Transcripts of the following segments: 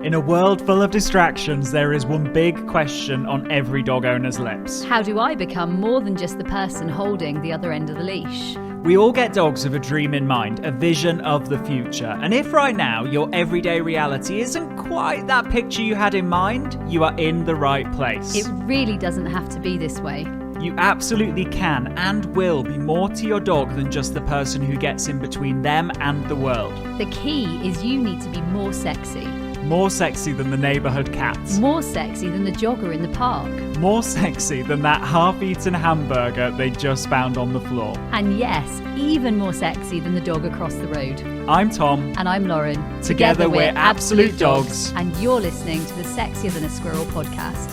In a world full of distractions, there is one big question on every dog owner's lips. How do I become more than just the person holding the other end of the leash? We all get dogs with a dream in mind, a vision of the future. And if right now your everyday reality isn't quite that picture you had in mind, you are in the right place. It really doesn't have to be this way. You absolutely can and will be more to your dog than just the person who gets in between them and the world. The key is you need to be more sexy. More sexy than the neighbourhood cat. More sexy than the jogger in the park. More sexy than that half-eaten hamburger they just found on the floor. And yes, even more sexy than the dog across the road. I'm Tom. And I'm Lauren. Together we're Absolute Dogs. And you're listening to the Sexier Than a Squirrel podcast.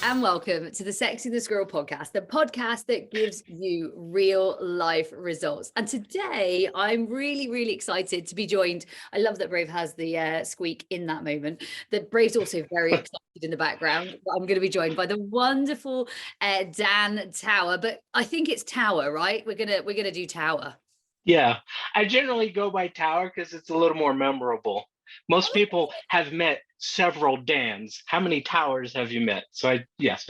And welcome to the Sexier Than a Squirrel podcast, the podcast that gives you real life results. And today I'm really excited to be joined. I love that Brave has the squeak in that moment. That Brave's also very excited in the background. I'm going to be joined by the wonderful Dan Tower, but I think it's Tower, right? We're gonna do Tower. Yeah, I generally go by Tower because it's a little more memorable. Most people have met several Dans. How many Towers have you met? So I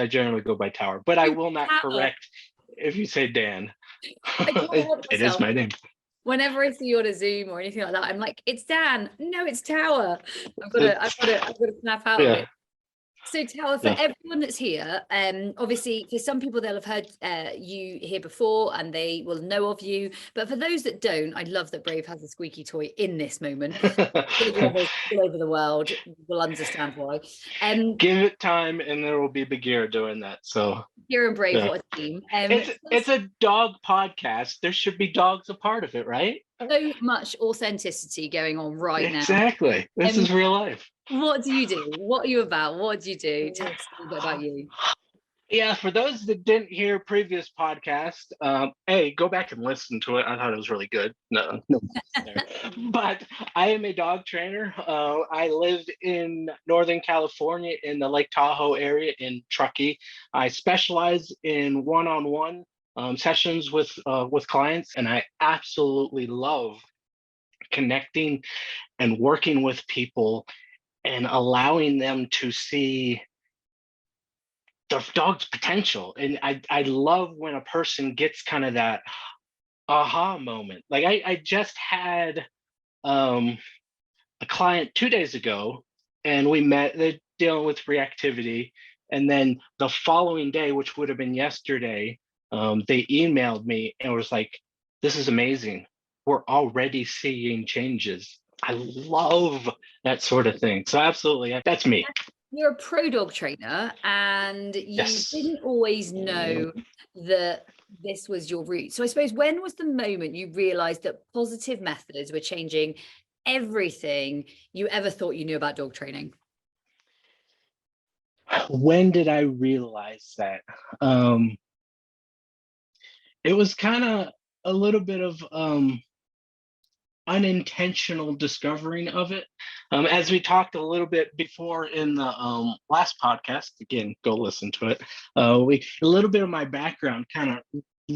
generally go by Tower, but I will not correct if you say Dan. It is my name. Whenever I see you on a Zoom or anything like that, I'm like, it's Dan. No, it's Tower. I've got to snap out of it. So Tower, for everyone that's here, obviously for some people they'll have heard you here before and they will know of you, but for those that don't, I love that Brave has a squeaky toy in this moment. All over the world will understand why. Give it time and there will be Bagheera doing that. So here and Brave, what a team. It's a dog podcast. There should be dogs a part of it, right? So much authenticity going on right now. Exactly. This is real life. What do you do? What are you about? What do you do? Tell us a little bit about you. Yeah, for those that didn't hear previous podcast, go back and listen to it. I thought it was really good. No. But I am a dog trainer. I live in Northern California in the Lake Tahoe area in Truckee. I specialize in one-on-one sessions with clients, and I absolutely love connecting and working with people and allowing them to see the dog's potential. And I love when a person gets kind of that aha moment. Like I just had a client 2 days ago, and we met. They're dealing with reactivity, and then the following day, which would have been yesterday, they emailed me and was like, "This is amazing. We're already seeing changes." I love that sort of thing. So absolutely, that's me. You're a pro dog trainer, and you didn't always know that this was your route. So I suppose, when was the moment you realized that positive methods were changing everything you ever thought you knew about dog training? When did I realize that? It was kind of a little bit of unintentional discovering of it. As we talked a little bit before in the last podcast, again, go listen to it. A little bit of my background, kind of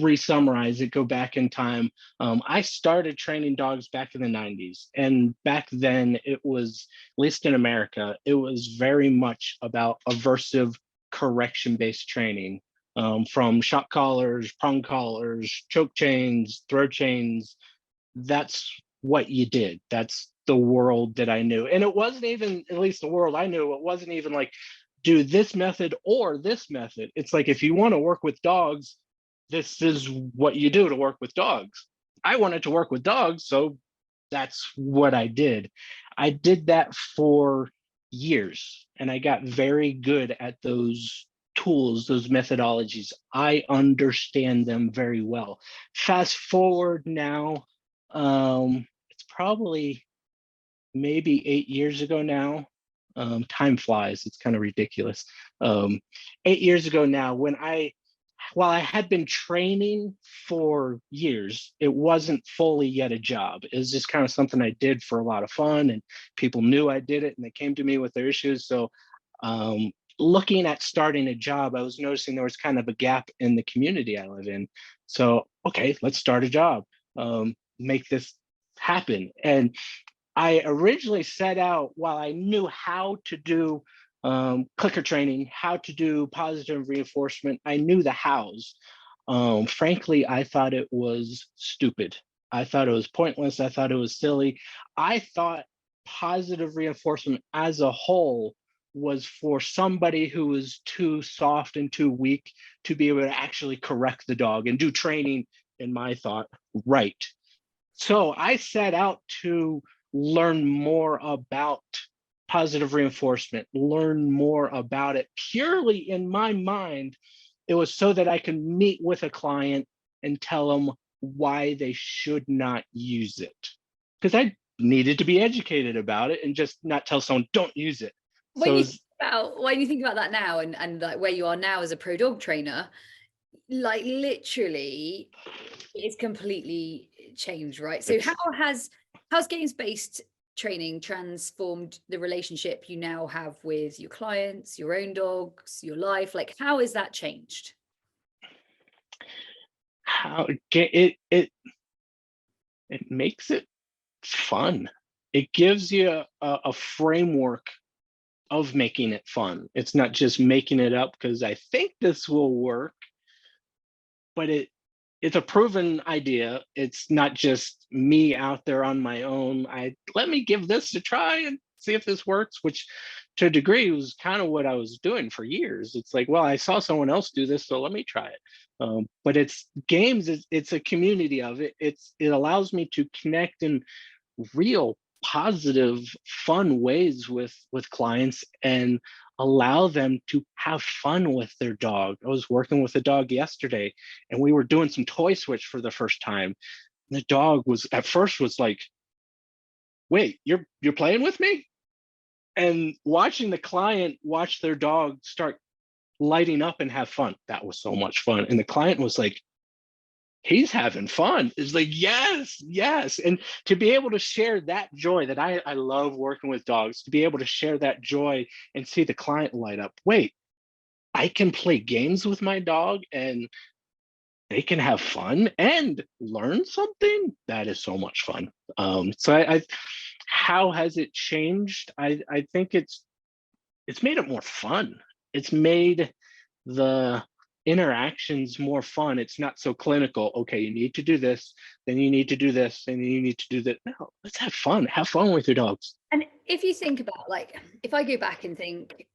re-summarize it, go back in time. I started training dogs back in the 90s. And back then it was, at least in America, it was very much about aversive correction-based training. From shock collars, prong collars, choke chains, throw chains. That's what you did. That's the world that I knew. And it wasn't even, at least the world I knew, it wasn't even like, do this method or this method. It's like, if you want to work with dogs, this is what you do to work with dogs. I wanted to work with dogs, so that's what I did. I did that for years, and I got very good at those tools, those methodologies. I understand them very well. Fast forward now, it's probably maybe 8 years ago now. Time flies, it's kind of ridiculous. 8 years ago now, while I had been training for years, it wasn't fully yet a job. It was just kind of something I did for a lot of fun, and people knew I did it and they came to me with their issues. So looking at starting a job, I was noticing there was kind of a gap in the community I live in. So, okay, let's start a job, make this happen. And I originally set out, while I knew how to do clicker training, how to do positive reinforcement, I knew the hows. Frankly, I thought it was stupid. I thought it was pointless. I thought it was silly. I thought positive reinforcement as a whole was for somebody who was too soft and too weak to be able to actually correct the dog and do training, in my thought, right. So I set out to learn more about positive reinforcement, learn more about it. Purely in my mind, it was so that I can meet with a client and tell them why they should not use it. Because I needed to be educated about it and just not tell someone, don't use it. When So you think about that now, and like where you are now as a pro dog trainer, like literally it's completely changed, right? So how's games-based training transformed the relationship you now have with your clients, your own dogs, your life? Like, how has that changed? how it makes it fun. It gives you a framework of making it fun. It's not just making it up because I think this will work, but it's a proven idea. It's not just me out there on my own. Let me give this a try and see if this works, which to a degree was kind of what I was doing for years. It's like, well, I saw someone else do this, so let me try it. But it's games, it's a community of it. It allows me to connect in real positive fun ways with clients and allow them to have fun with their dog. I was working with a dog yesterday and we were doing some toy switch for the first time. And the dog was at first was like, wait, you're playing with me? And watching the client watch their dog start lighting up and have fun, that was so much fun. And the client was like, he's having fun. It's like, yes, yes. And to be able to share that joy that I love working with dogs, to be able to share that joy and see the client light up. Wait, I can play games with my dog and they can have fun and learn something. That is so much fun. So how has it changed? I think it's made it more fun. It's made the interactions more fun. It's not so clinical. Okay, you need to do this, then you need to do this, and you need to do that. No, let's have fun. Have fun with your dogs. And if you think about, like, if I go back and think,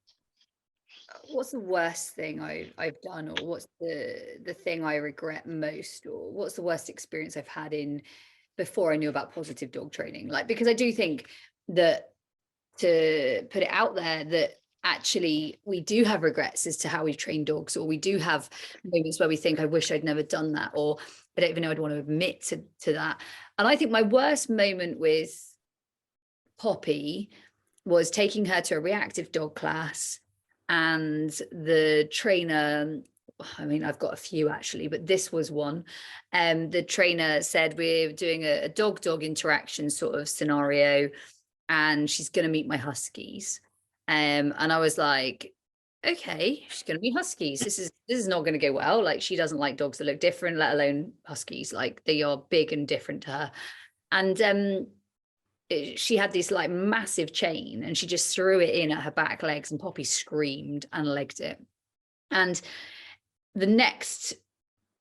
what's the worst thing I've done, or what's the thing I regret most, or what's the worst experience I've had in before I knew about positive dog training? Like, because I do think that, to put it out there, that actually we do have regrets as to how we train dogs, or we do have moments where we think, I wish I'd never done that, or I don't even know I'd want to admit to that. And I think my worst moment with Poppy was taking her to a reactive dog class, and the trainer, I mean, I've got a few actually, but this was one. The trainer said, we're doing a dog-dog interaction sort of scenario, and she's going to meet my huskies. And I was like, okay, she's going to meet huskies. This is not going to go well. Like, she doesn't like dogs that look different, let alone huskies. Like, they are big and different to her. And she had this like massive chain, and she just threw it in at her back legs, and Poppy screamed and legged it. And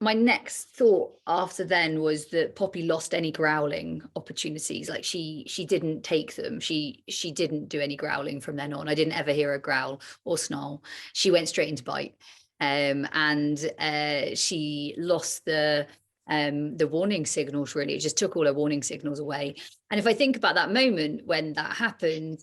my next thought after then was that Poppy lost any growling opportunities. Like, she didn't take them. She didn't do any growling from then on. I didn't ever hear her growl or snarl. She went straight into bite. And she lost the warning signals, really. It just took all her warning signals away. And if I think about that moment when that happened,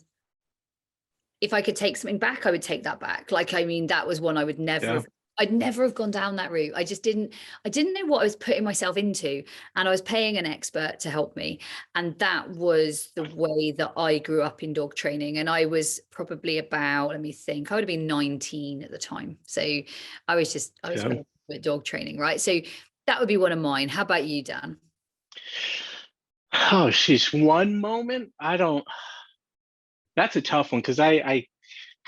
if I could take something back, I would take that back. Like, I mean, that was one I would never I'd never have gone down that route. I didn't know what I was putting myself into, and I was paying an expert to help me. And that was the way that I grew up in dog training. And I was probably about, let me think, I would have been 19 at the time. So I was really good at dog training, right? So that would be one of mine. How about you, Dan? Oh, she's one moment. That's a tough one because I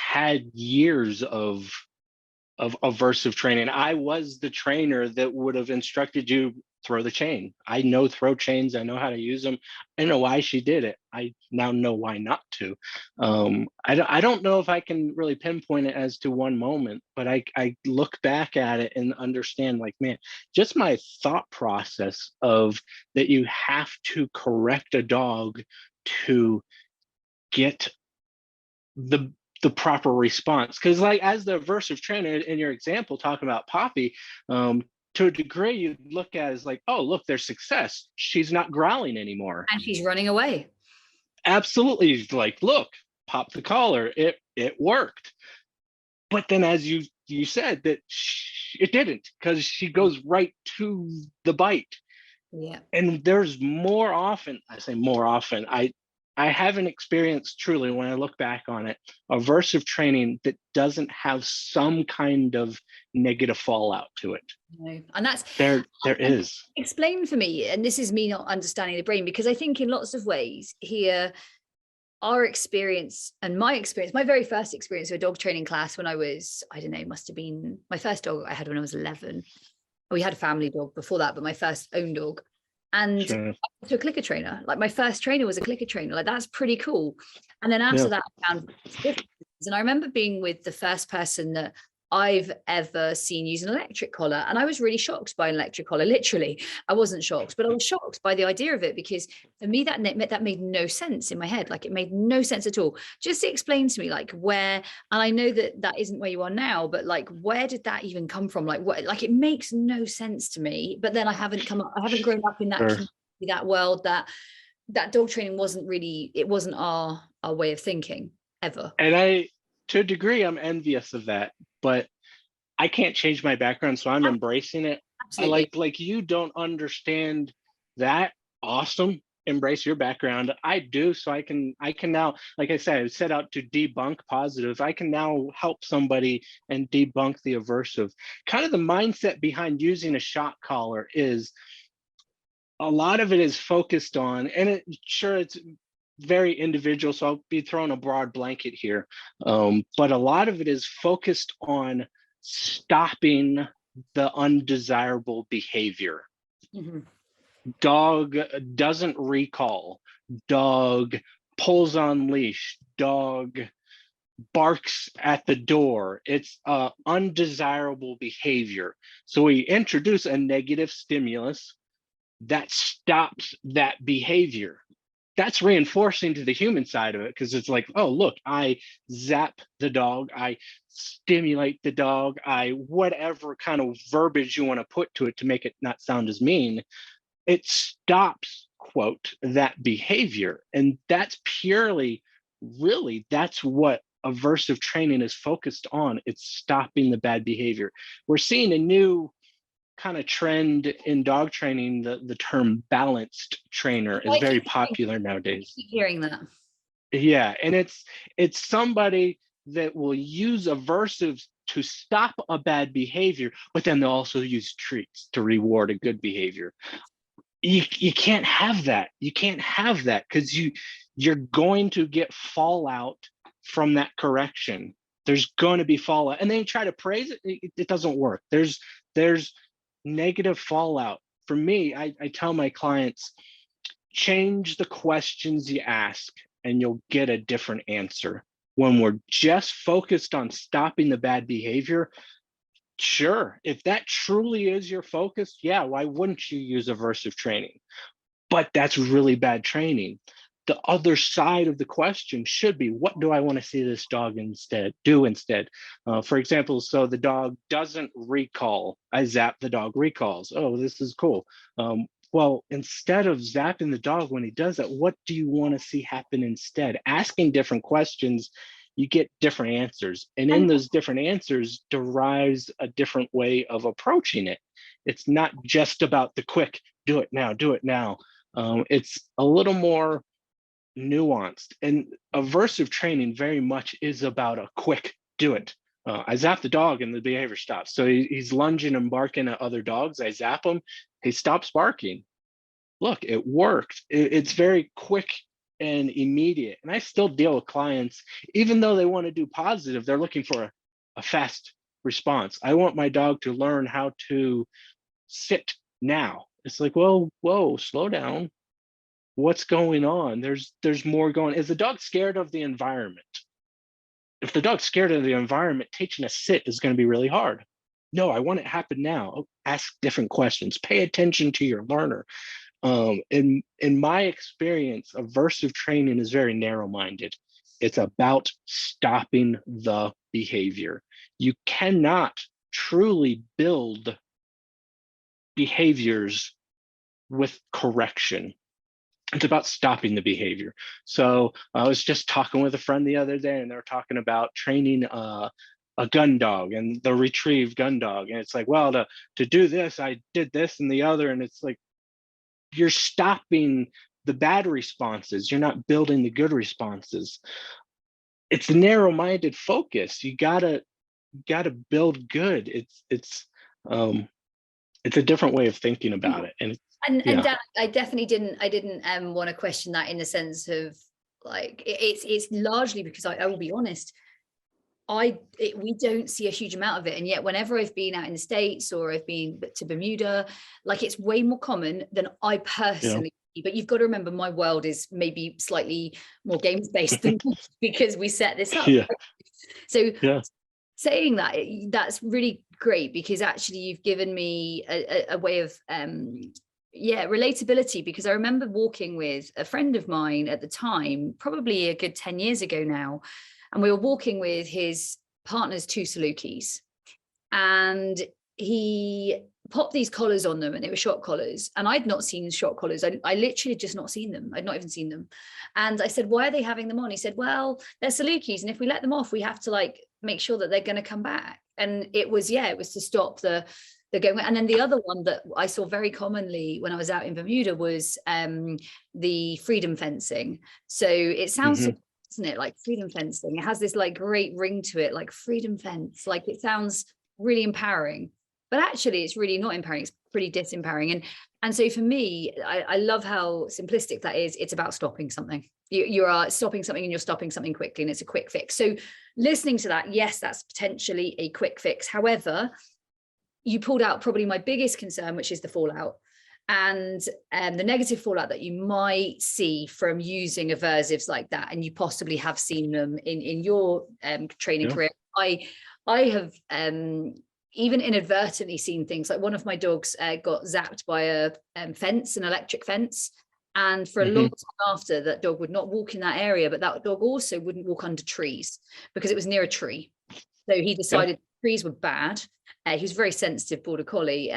had years of aversive training. I was the trainer that would have instructed you throw the chain. I know throw chains. I know how to use them. I know why she did it. I now know why not to. I don't know if I can really pinpoint it as to one moment, but I look back at it and understand, like, man, just my thought process of that you have to correct a dog to get the proper response. Because, like, as the aversive trainer in your example talking about Poppy, to a degree you look at it as like, oh, look, there's success, she's not growling anymore And she's running away. absolutely, like, look, pop the collar, it worked. But then, as you said, that it didn't, because she goes right to the bite. Yeah. And there's more often, I say more often, I haven't experienced truly, when I look back on it, aversive training that doesn't have some kind of negative fallout to it. No. And that's There is. explain for me, and this is me not understanding the brain, because I think in lots of ways here, our experience and my very first experience with a dog training class when I was, I don't know, must have been my first dog I had when I was 11. We had a family dog before that, but my first own dog. And Sure. to a clicker trainer, like my first trainer was a clicker trainer, like that's pretty cool. And then after that, I found differences. And I remember being with the first person that I've ever seen use an electric collar, and I was really shocked by an electric collar. Literally, I wasn't shocked, but I was shocked by the idea of it, because for me that made no sense in my head. Like, it made no sense at all. Just explain to me, like, where, and I know that that isn't where you are now, but like, where did that even come from? Like, what, like, it makes no sense to me. But then I haven't grown up in that community, that world, that dog training wasn't really, it wasn't our way of thinking ever. And to a degree, I'm envious of that, but I can't change my background, so I'm embracing it. Absolutely. Like you don't understand that. Awesome. Embrace your background. I do, so I can now, like I said, I set out to debunk positive. I can now help somebody and debunk the aversive. Kind of the mindset behind using a shock collar is, a lot of it is focused on, and it's very individual, so I'll be throwing a broad blanket here. But a lot of it is focused on stopping the undesirable behavior. Mm-hmm. Dog doesn't recall, dog pulls on leash, dog barks at the door. It's undesirable behavior. So we introduce a negative stimulus that stops that behavior. That's reinforcing to the human side of it, because it's like, oh, look, I zap the dog, I stimulate the dog, I whatever kind of verbiage you want to put to it to make it not sound as mean. It stops, quote, that behavior. And that's purely, really, that's what aversive training is focused on. It's stopping the bad behavior. We're seeing a new kind of trend in dog training. The term balanced trainer is very popular nowadays. I keep hearing that. Yeah, and it's somebody that will use aversives to stop a bad behavior, but then they'll also use treats to reward a good behavior. You can't have that. You can't have that, because you're going to get fallout from that correction. There's going to be fallout, and then you try to praise it. It doesn't work. There's negative fallout. For me, I tell my clients, change the questions you ask and you'll get a different answer. When we're just focused on stopping the bad behavior, sure, if that truly is your focus, yeah, why wouldn't you use aversive training? But that's really bad training. The other side of the question should be, what do I want to see this dog do instead? For example, so the dog doesn't recall. I zap, the dog recalls. Oh, this is cool. Well, instead of zapping the dog when he does that, what do you want to see happen instead? Asking different questions, you get different answers. And in those different answers derives a different way of approaching it. It's not just about the quick, do it now, do it now. It's a little more nuanced, and aversive training very much is about a quick do it. I zap the dog and the behavior stops. So he's lunging and barking at other dogs. I zap him, he stops barking. Look, it worked. It's very quick and immediate. And I still deal with clients, even though they want to do positive, they're looking for a fast response. I want my dog to learn how to sit now. It's like, well, whoa, slow down. What's going on? There's more going. Is the dog scared of the environment? If the dog's scared of the environment, teaching a sit is going to be really hard. No, I want it to happen now. Ask different questions. Pay attention to your learner. In my experience, aversive training is very narrow-minded. It's about stopping the behavior. You cannot truly build behaviors with correction. It's about stopping the behavior. So I was just talking with a friend the other day, and they were talking about training a gun dog and the retrieve gun dog. And it's like, well, to do this, I did this and the other. And it's like, you're stopping the bad responses. You're not building the good responses. It's a narrow-minded focus. You gotta build good. It's a different way of thinking about it. And yeah. Dan, I didn't want to question that in the sense of like it's largely because I will be honest, we don't see a huge amount of it, and yet whenever I've been out in the States or I've been to Bermuda, like it's way more common than I personally. Yeah. But you've got to remember, my world is maybe slightly more games based than because we set this up. Yeah. So yeah. Saying that, that's really great, because actually you've given me a way of relatability, because I remember walking with a friend of mine at the time, probably a good 10 years ago now, and we were walking with his partner's 2 Salukis, and he popped these collars on them, and they were shock collars, and I'd not seen shock collars. I literally just not seen them. I'd not even seen them. And I said, why are they having them on? He said, well, they're Salukis, and if we let them off, we have to like make sure that they're going to come back. And it was to stop the going. And then the other one that I saw very commonly when I was out in Bermuda was the freedom fencing. So it sounds, doesn't it, like freedom fencing? It has this like great ring to it, like freedom fence. Like it sounds really empowering, but actually it's really not empowering. It's pretty disempowering. And so for me, I love how simplistic that is. It's about stopping something. You are stopping something, and you're stopping something quickly, and it's a quick fix. So listening to that, yes, that's potentially a quick fix. However, you pulled out probably my biggest concern, which is the fallout and the negative fallout that you might see from using aversives like that. And you possibly have seen them in your training career. I have even inadvertently seen things like one of my dogs got zapped by a fence, an electric fence. And for a long time after, that dog would not walk in that area, but that dog also wouldn't walk under trees because it was near a tree. So he decided trees were bad. He was very sensitive border collie.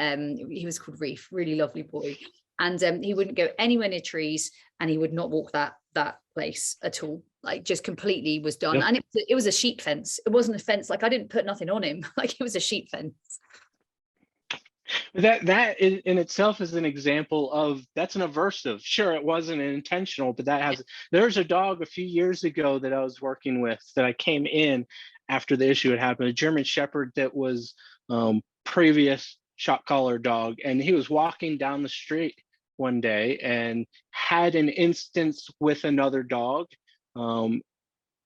He was called Reef, really lovely boy. And he wouldn't go anywhere near trees, and he would not walk that place at all. Like just completely was done. And it was a sheep fence. It wasn't a fence. Like I didn't put nothing on him. Like it was a sheep fence. That in itself is an example of, that's an aversive. Sure, it wasn't intentional, but there's a dog a few years ago that I was working with that I came in after the issue had happened, a German Shepherd that was previous shock collar dog, and he was walking down the street one day and had an instance with another dog, and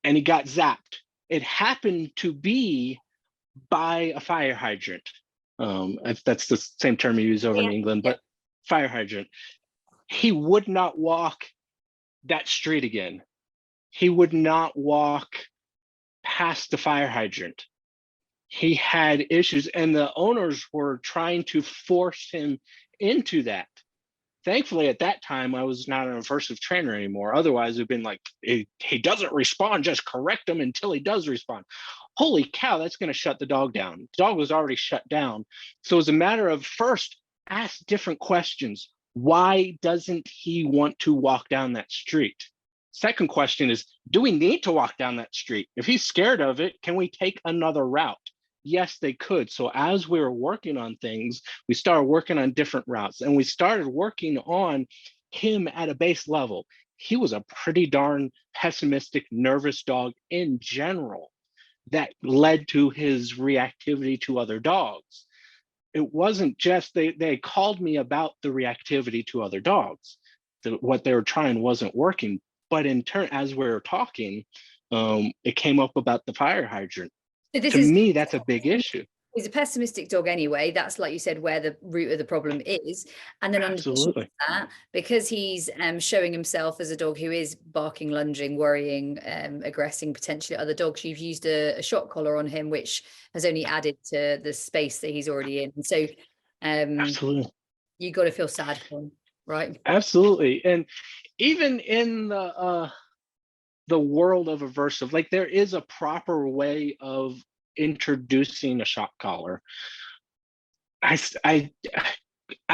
he got zapped. It happened to be by a fire hydrant. That's the same term you use over in England, but fire hydrant. He would not walk that street again. He would not walk past the fire hydrant. He had issues, and the owners were trying to force him into that. Thankfully, at that time, I was not an aversive trainer anymore. Otherwise, it'd been like, he doesn't respond, just correct him until he does respond. Holy cow, that's going to shut the dog down. The dog was already shut down. So it was a matter of first, ask different questions. Why doesn't he want to walk down that street? Second question is, do we need to walk down that street? If he's scared of it, can we take another route? Yes, they could. So as we were working on things, we started working on different routes, and we started working on him at a base level. He was a pretty darn pessimistic, nervous dog in general. That led to his reactivity to other dogs. It wasn't just, they called me about the reactivity to other dogs. What they were trying wasn't working. But in turn, as we're talking, it came up about the fire hydrant. So this To is me, that's a big issue. He's a pessimistic dog anyway. That's, like you said, where the root of the problem is. And then in addition to Absolutely. that, because he's showing himself as a dog who is barking, lunging, worrying, aggressing potentially at other dogs, you've used a shock collar on him, which has only added to the space that he's already in. And so Absolutely. you got to feel sad for him, right? Absolutely. And even in the world of aversive, like there is a proper way of introducing a shock collar. I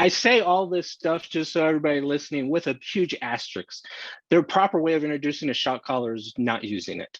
say all this stuff just so everybody listening with a huge asterisk. The proper way of introducing a shock collar is not using it.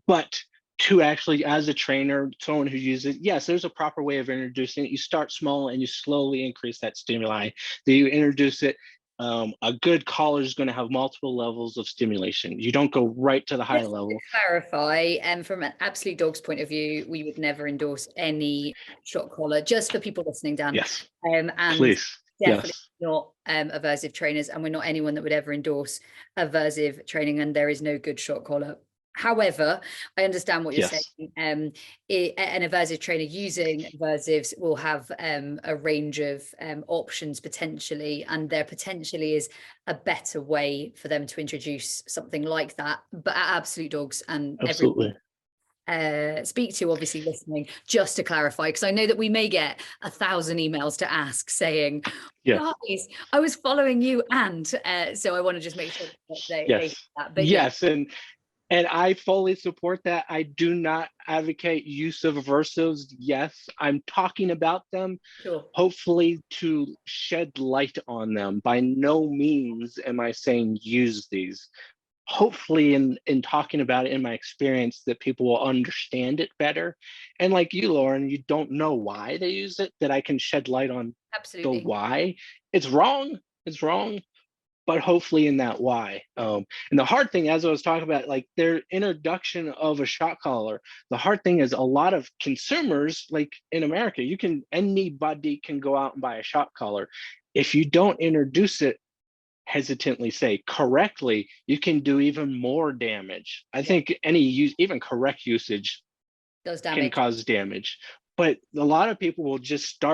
But to actually, as a trainer, someone who uses it, yes, there's a proper way of introducing it. You start small and you slowly increase that stimuli. Then you introduce it. A good collar is going to have multiple levels of stimulation. You don't go right to the high Just level. to clarify, from an absolute dog's point of view, we would never endorse any shock collar, just for people listening, Dan. Yes, And please. definitely Yes. not aversive trainers, and we're not anyone that would ever endorse aversive training, and there is no good shock collar. However, I understand what you're Yes. saying. An aversive trainer using aversives will have a range of options potentially, and there potentially is a better way for them to introduce something like that. But at Absolute Dogs and Absolutely. everyone speak to, obviously listening, just to clarify, because I know that we may get 1,000 emails to ask saying, Yes. guys, I was following you, and so I want to just make sure that they Yes. that. But Yes. And I fully support that. I do not advocate use of aversives. Yes, I'm talking about them, sure. hopefully to shed light on them. By no means am I saying use these. Hopefully in talking about it in my experience that people will understand it better. And like you, Lauren, you don't know why they use it, that I can shed light on the Absolutely. why. It's wrong. It's wrong, but hopefully in that why. And the hard thing, as I was talking about, like their introduction of a shock collar, the hard thing is a lot of consumers, like in America, anybody can go out and buy a shock collar. If you don't introduce it, hesitantly say correctly, you can do even more damage. I think any use, even correct usage, Does can damage. cause damage. But a lot of people will just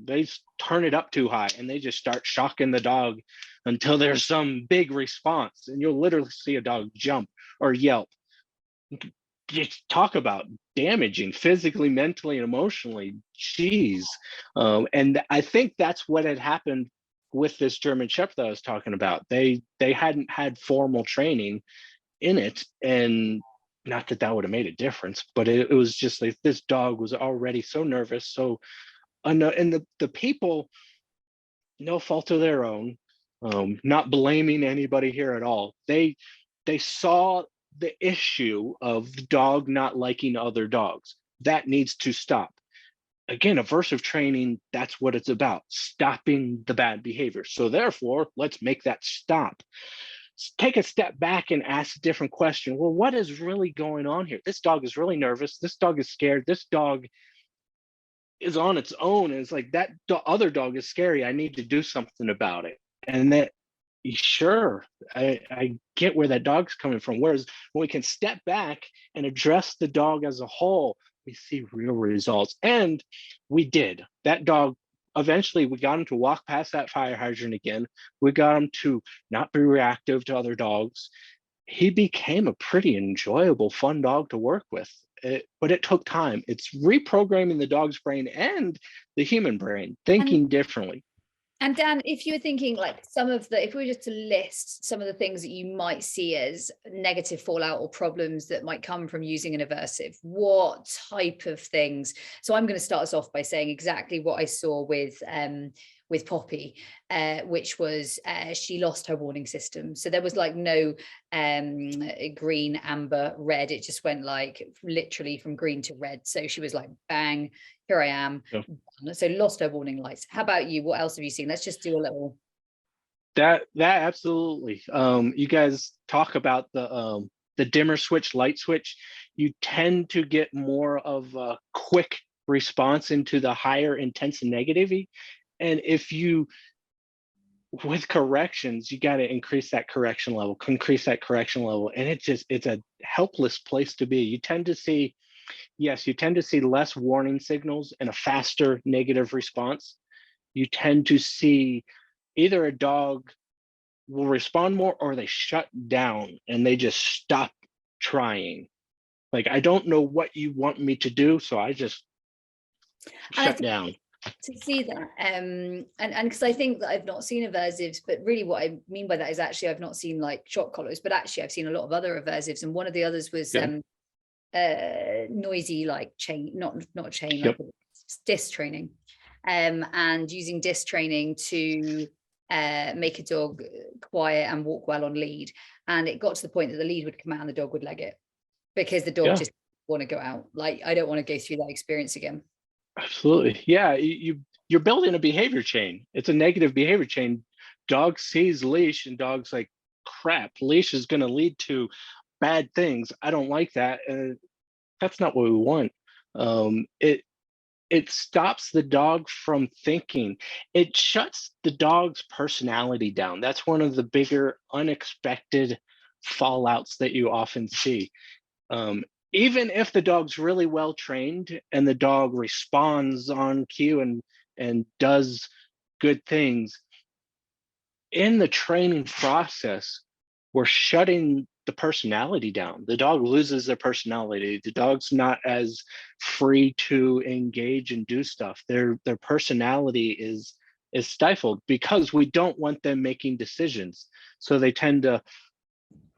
they turn it up too high and they just start shocking the dog until there's some big response, and you'll literally see a dog jump or yelp. Just talk about damaging physically, mentally, and emotionally. Jeez. And I think that's what had happened with this German Shepherd that I was talking about. They hadn't had formal training in it, and not that that would have made a difference, but it was just like this dog was already so nervous. So and the people, no fault of their own, not blaming anybody here at all, they saw the issue of the dog not liking other dogs. That needs to stop. Again, aversive training, that's what it's about, stopping the bad behavior. So therefore, let's make that stop. Take a step back and ask a different question. Well, what is really going on here? This dog is really nervous. This dog is scared. This dog is on its own. And it's like that other dog is scary. I need to do something about it. And that, sure, I get where that dog's coming from. Whereas when we can step back and address the dog as a whole, we see real results. And we did. That dog, eventually we got him to walk past that fire hydrant again. We got him to not be reactive to other dogs. He became a pretty enjoyable, fun dog to work with. But it took time. It's reprogramming the dog's brain and the human brain, thinking differently. And Dan, if you were thinking like if we were just to list some of the things that you might see as negative fallout or problems that might come from using an aversive, what type of things? So I'm going to start us off by saying exactly what I saw with Poppy, which was she lost her warning system. So there was like no green, amber, red. It just went like literally from green to red. So she was like, bang, here I am. Yeah. So lost her warning lights. How about you? What else have you seen? Let's just do a little. That absolutely. You guys talk about the dimmer switch, light switch. You tend to get more of a quick response into the higher intense negativity. And if you with corrections, you got to increase that correction level, and it's a helpless place to be. You tend to see, yes, you tend to see less warning signals and a faster negative response. You tend to see either a dog will respond more or they shut down and they just stop trying. Like, I don't know what you want me to do, so I just And I shut down. to see that and because I think that I've not seen aversives, but really what I mean by that is actually I've not seen like shock collars, but actually I've seen a lot of other aversives, and one of the others was noisy, like chain, not chain, like disc training, and using disc training to make a dog quiet and walk well on lead. And it got to the point that the lead would come out and the dog would leg it because the dog just want to go out. Like, I don't want to go through that experience again. Absolutely. Yeah, you're building a behavior chain. It's a negative behavior chain. Dog sees leash and dog's like, crap, leash is going to lead to bad things. I don't like that. That's not what we want. It stops the dog from thinking. It shuts the dog's personality down. That's one of the bigger unexpected fallouts that you often see. Even if the dog's really well trained and the dog responds on cue and does good things, in the training process, we're shutting the personality down. The dog loses their personality. The dog's not as free to engage and do stuff. Their personality is stifled because we don't want them making decisions. So they tend to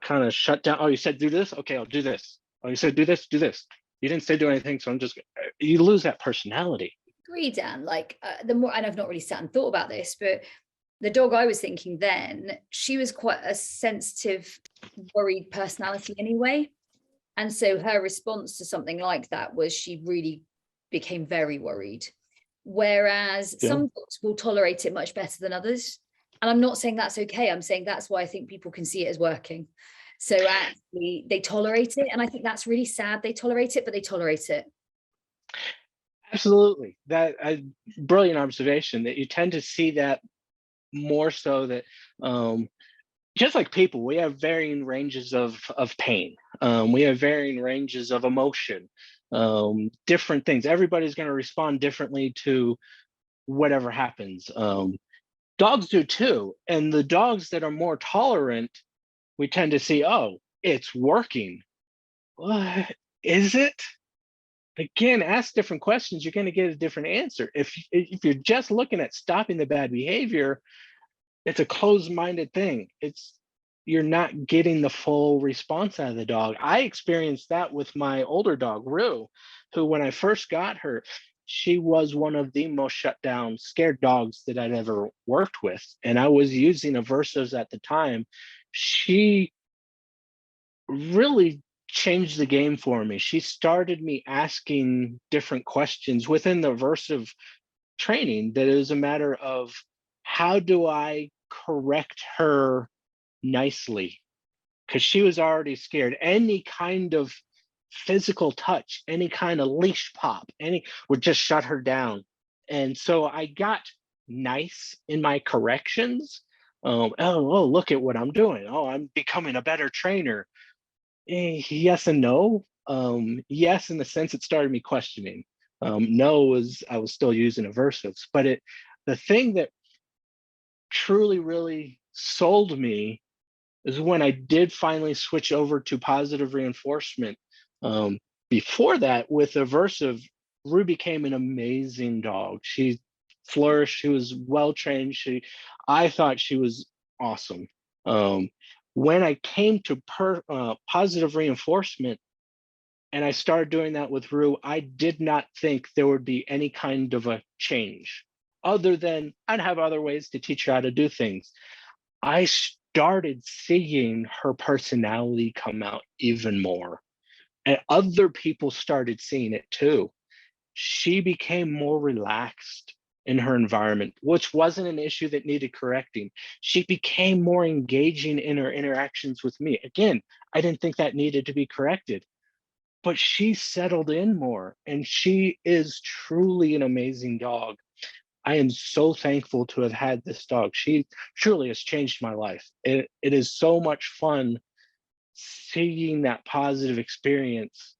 kind of shut down. Oh, you said do this? Okay, I'll do this. Oh, you said do this? Do this. You didn't say do anything, so I'm just, you lose that personality. Agree, Dan. Like the more, and I've not really sat and thought about this, but the dog I was thinking then, she was quite a sensitive, worried personality anyway. And so her response to something like that was she really became very worried. Whereas some dogs will tolerate it much better than others. And I'm not saying that's okay. I'm saying that's why I think people can see it as working. So actually they tolerate it. And I think that's really sad. They tolerate it, but they tolerate it. Absolutely. That brilliant observation, that you tend to see that more so, that just like people, we have varying ranges of pain. We have varying ranges of emotion, different things. Everybody's going to respond differently to whatever happens. Dogs do too. And the dogs that are more tolerant, we tend to see, oh, it's working. What is it? Again, ask different questions, you're going to get a different answer. If you're just looking at stopping the bad behavior, it's a closed-minded thing. You're not getting the full response out of the dog. I experienced that with my older dog, Rue, who, when I first got her, she was one of the most shut down, scared dogs that I'd ever worked with. And I was using aversives at the time. She really changed the game for me. She started me asking different questions within the aversive training, that it was a matter of, how do I correct her nicely? Because she was already scared. Any kind of physical touch, any kind of leash pop, any would just shut her down. So I got nice in my corrections. Oh, look at what I'm doing. Oh, I'm becoming a better trainer. Yes and no. Yes, in the sense it started me questioning. No, was I was still using aversives, but the thing that truly really sold me is when I did finally switch over to positive reinforcement. Before that, with aversive, Rue became an amazing dog. She flourished. She was well trained. I thought she was awesome. When I came to positive reinforcement, and I started doing that with Rue, I did not think there would be any kind of a change, other than I'd have other ways to teach her how to do things. I started seeing her personality come out even more, and other people started seeing it too. She became more relaxed in her environment, which wasn't an issue that needed correcting. She became more engaging in her interactions with me. Again, I didn't think that needed to be corrected, but she settled in more, and she is truly an amazing dog. I am so thankful to have had this dog. She truly has changed my life. It is so much fun seeing that positive experience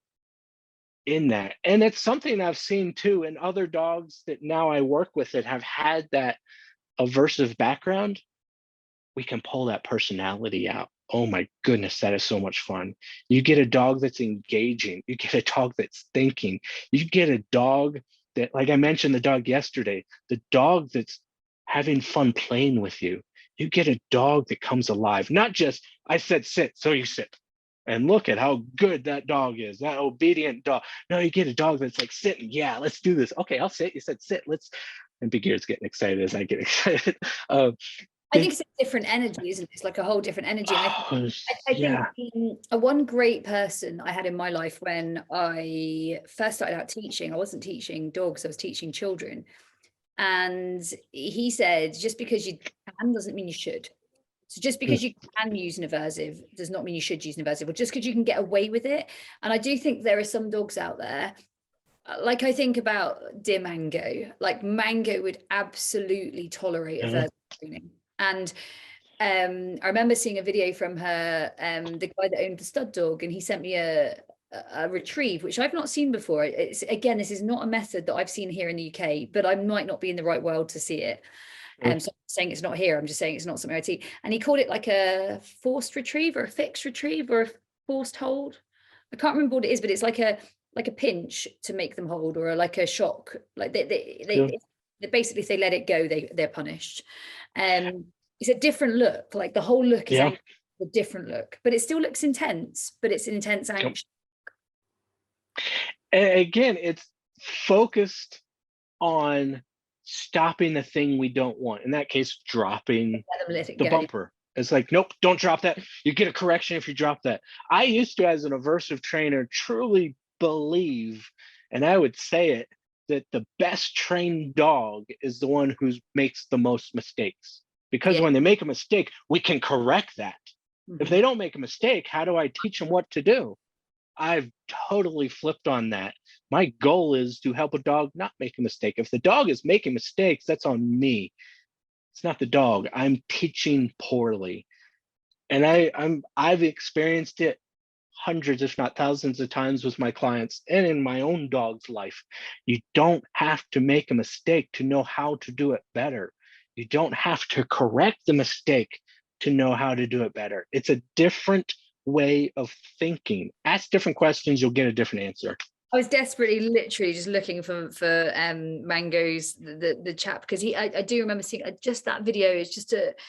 in that. And it's something I've seen too in other dogs that now I work with that have had that aversive background. We can pull that personality out. Oh my goodness, that is so much fun. You get a dog that's engaging, you get a dog that's thinking, you get a dog that, like I mentioned, the dog yesterday, the dog that's having fun playing with you. You get a dog that comes alive, not just, I said sit, so you sit. And look at how good that dog is, that obedient dog. No, you get a dog that's like sitting. Yeah, let's do this. Okay, I'll sit. You said sit. Let's. And Big Ear's getting excited as I get excited. I think it's a different energy, isn't it? It's like a whole different energy. And I think yeah. One great person I had in my life when I first started out teaching, I wasn't teaching dogs, I was teaching children. And he said, just because you can doesn't mean you should. So just because you can use an aversive does not mean you should use an aversive, or just because you can get away with it. And I do think there are some dogs out there, like I think about dear Mango, like Mango would absolutely tolerate aversive training. And I remember seeing a video from her, the guy that owned the stud dog, and he sent me a retrieve, which I've not seen before. It's, again, this is not a method that I've seen here in the UK, but I might not be in the right world to see it. So I'm saying it's not here. I'm just saying it's not something I see. And he called it like a forced retrieve or a fixed retrieve or a forced hold. I can't remember what it is, but it's like a pinch to make them hold, or like a shock. Like they basically, if they let it go, they're punished. It's a different look. Like the whole look is a different look, but it still looks intense. But it's intense action. And again, it's focused on stopping the thing we don't want. In that case, dropping the bumper. It's like, nope, don't drop that. You get a correction if you drop that. I used to, as an aversive trainer, truly believe, and I would say it, that the best trained dog is the one who makes the most mistakes. Because when they make a mistake, we can correct that. If they don't make a mistake, how do I teach them what to do? I've totally flipped on that. My goal is to help a dog not make a mistake. If the dog is making mistakes, that's on me. It's not the dog. I'm teaching poorly. And I've experienced it hundreds, if not thousands of times with my clients and in my own dog's life. You don't have to make a mistake to know how to do it better. You don't have to correct the mistake to know how to do it better. It's a different way of thinking. Ask different questions, you'll get a different answer. I was desperately, literally just looking for Mango's the chap, because I do remember seeing just that video. It's just it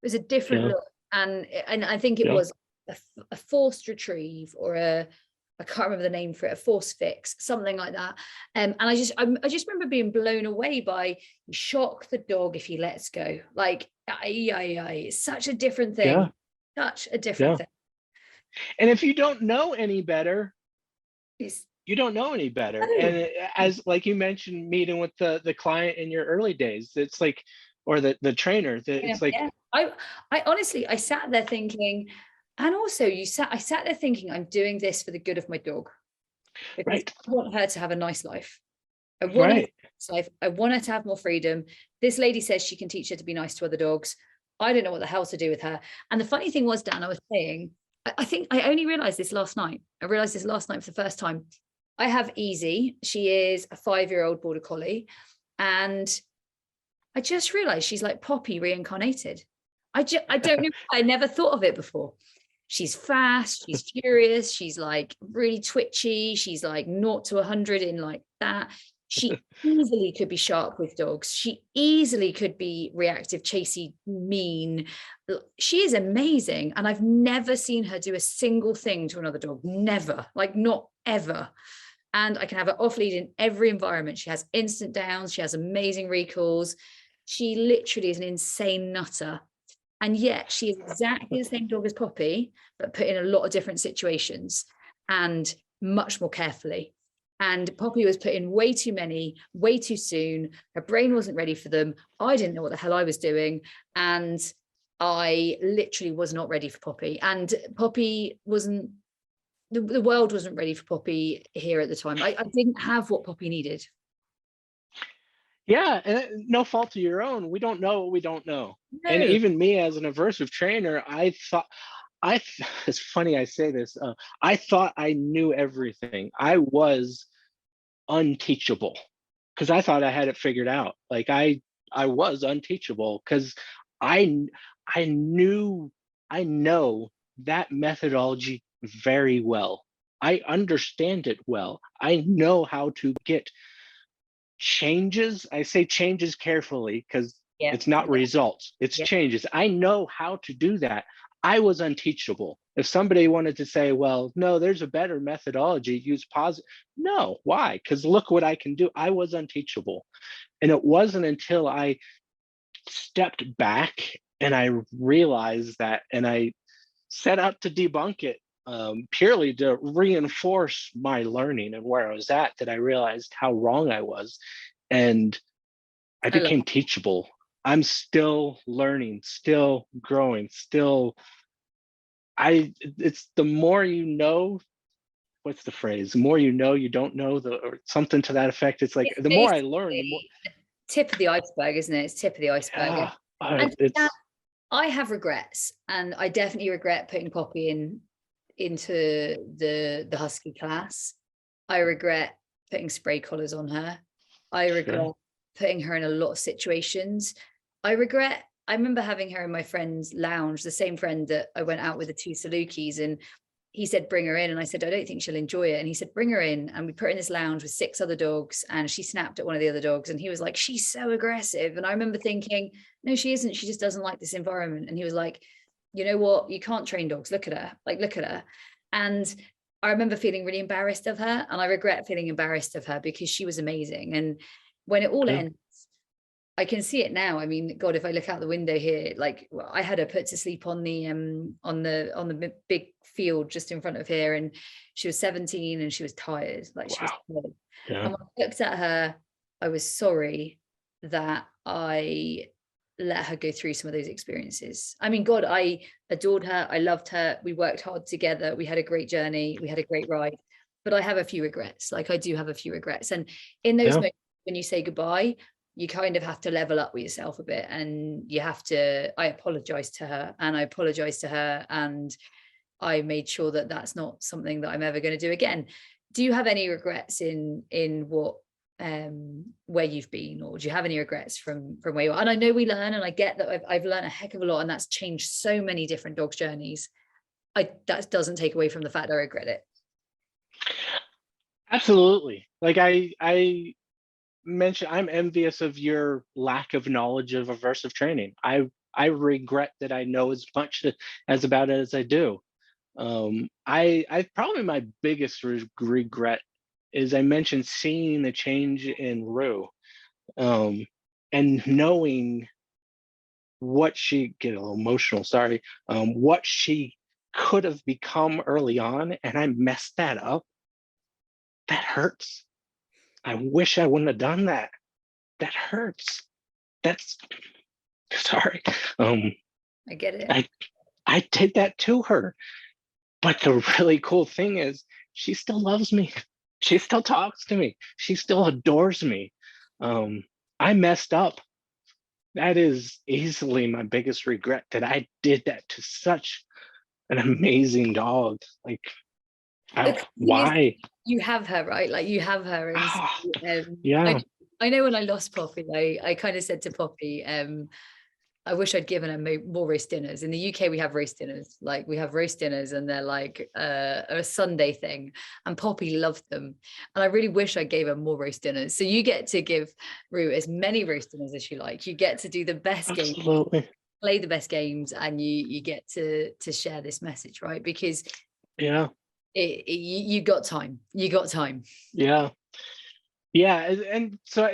was a different look, and I think it was a forced retrieve, or I can't remember the name for it, a force fix, something like that. And I just remember being blown away by, you shock the dog if he lets go. Like, it's such a different thing. Such a different thing. And if you don't know any better, you don't know any better. And as like you mentioned, meeting with the client in your early days, it's like, or the trainer, it's like, I honestly, I sat there thinking, and also I sat there thinking, I'm doing this for the good of my dog, because I want her to have a nice life. I want her to have a nice life. I want her to have more freedom. This lady says she can teach her to be nice to other dogs. I don't know what the hell to do with her. And the funny thing was, Dan, I was saying, I think I only realized this last night. I realized this last night for the first time. I have Easy. She is a 5-year-old border collie. And I just realized she's like Poppy reincarnated. I don't know. I never thought of it before. She's fast. She's furious. She's like really twitchy. She's like 0 to 100 in like that. She easily could be sharp with dogs. She easily could be reactive, chasey, mean. She is amazing. And I've never seen her do a single thing to another dog. Never, like not ever. And I can have her off lead in every environment. She has instant downs. She has amazing recalls. She literally is an insane nutter. And yet she is exactly the same dog as Poppy, but put in a lot of different situations and much more carefully. And Poppy was put in way too many, way too soon. Her brain wasn't ready for them. I didn't know what the hell I was doing. And I literally was not ready for Poppy. And Poppy wasn't, the world wasn't ready for Poppy here at the time. I didn't have what Poppy needed. Yeah, and no fault of your own. We don't know what we don't know. And No. even me as an aversive trainer, it's funny I say this. I thought I knew everything. I was unteachable because I thought I had it figured out. Like I was unteachable because I I knew I know that methodology very well. I understand it well. I know how to get changes. I say changes carefully because Yeah. it's not Yeah. results, it's Yeah. changes. I know how to do that. I was unteachable. If somebody wanted to say, well, no, there's a better methodology, use positive. No, why? Because look what I can do. I was unteachable. And it wasn't until I stepped back and I realized that and I set out to debunk it purely to reinforce my learning and where I was at that I realized how wrong I was. And I I love became teachable. I'm still learning, still growing, still it's the more you know, what's the phrase? The more you know you don't know, the or something to that effect. It's like It's the more I learn, the more basically tip of the iceberg, isn't it? It's tip of the iceberg. yeah, And yeah, it's I have regrets, and I definitely regret putting Poppy into the husky class. I regret putting spray collars on her. I regret sure. putting her in a lot of situations. I remember having her in my friend's lounge, the same friend that I went out with the two Salukis, and he said, bring her in. And I said, I don't think she'll enjoy it. And he said, bring her in. And we put her in this lounge with 6 other dogs, and she snapped at one of the other dogs. And he was like, she's so aggressive. And I remember thinking, no, she isn't. She just doesn't like this environment. And he was like, you know what? You can't train dogs. Look at her. Like, look at her. And I remember feeling really embarrassed of her. And I regret feeling embarrassed of her because she was amazing. And when it all Yeah. ends, I can see it now. I mean, God, if I look out the window here, like I had her put to sleep on the big field just in front of here, and she was 17 and she was tired, like she was Wow. tired. Yeah. And when I looked at her, I was sorry that I let her go through some of those experiences. I mean, God, I adored her. I loved her. We worked hard together. We had a great journey. We had a great ride. But I have a few regrets. Like I do have a few regrets. And in those Yeah. moments when you say goodbye, you kind of have to level up with yourself a bit, and you have to, I apologized to her, and I made sure that that's not something that I'm ever going to do again. Do you have any regrets in what where you've been, or do you have any regrets from where you are? And I know we learn, and I get that I've learned a heck of a lot, and that's changed so many different dogs' journeys. That doesn't take away from the fact I regret it. Absolutely. Like I mentioned, I'm envious of your lack of knowledge of aversive training. I regret that I know as much as about it as I do. I probably my biggest regret is I mentioned seeing the change in Rue, um, and knowing what she get a little emotional. Sorry, what she could have become early on, and I messed that up. That hurts. I wish I wouldn't have done that. That hurts. That's sorry. Um, I get it. I I did that to her. But the really cool thing is she still loves me. She still talks to me. She still adores me. I messed up. That is easily my biggest regret that I did that to such an amazing dog. Like, The cool thing is, why? you have her, right? Like you have her, and so, Ah, um, yeah, I know when I lost Poppy, I kind of said to Poppy, I wish I'd given her more roast dinners. In the UK, we have roast dinners. Like we have roast dinners, and they're like a Sunday thing. And Poppy loved them. And I really wish I gave her more roast dinners. So you get to give Rue as many roast dinners as you like. You get to do the best game, absolutely. play the best games, and you get to share this message, right? Because Yeah, you got time. You got time. yeah, yeah. And so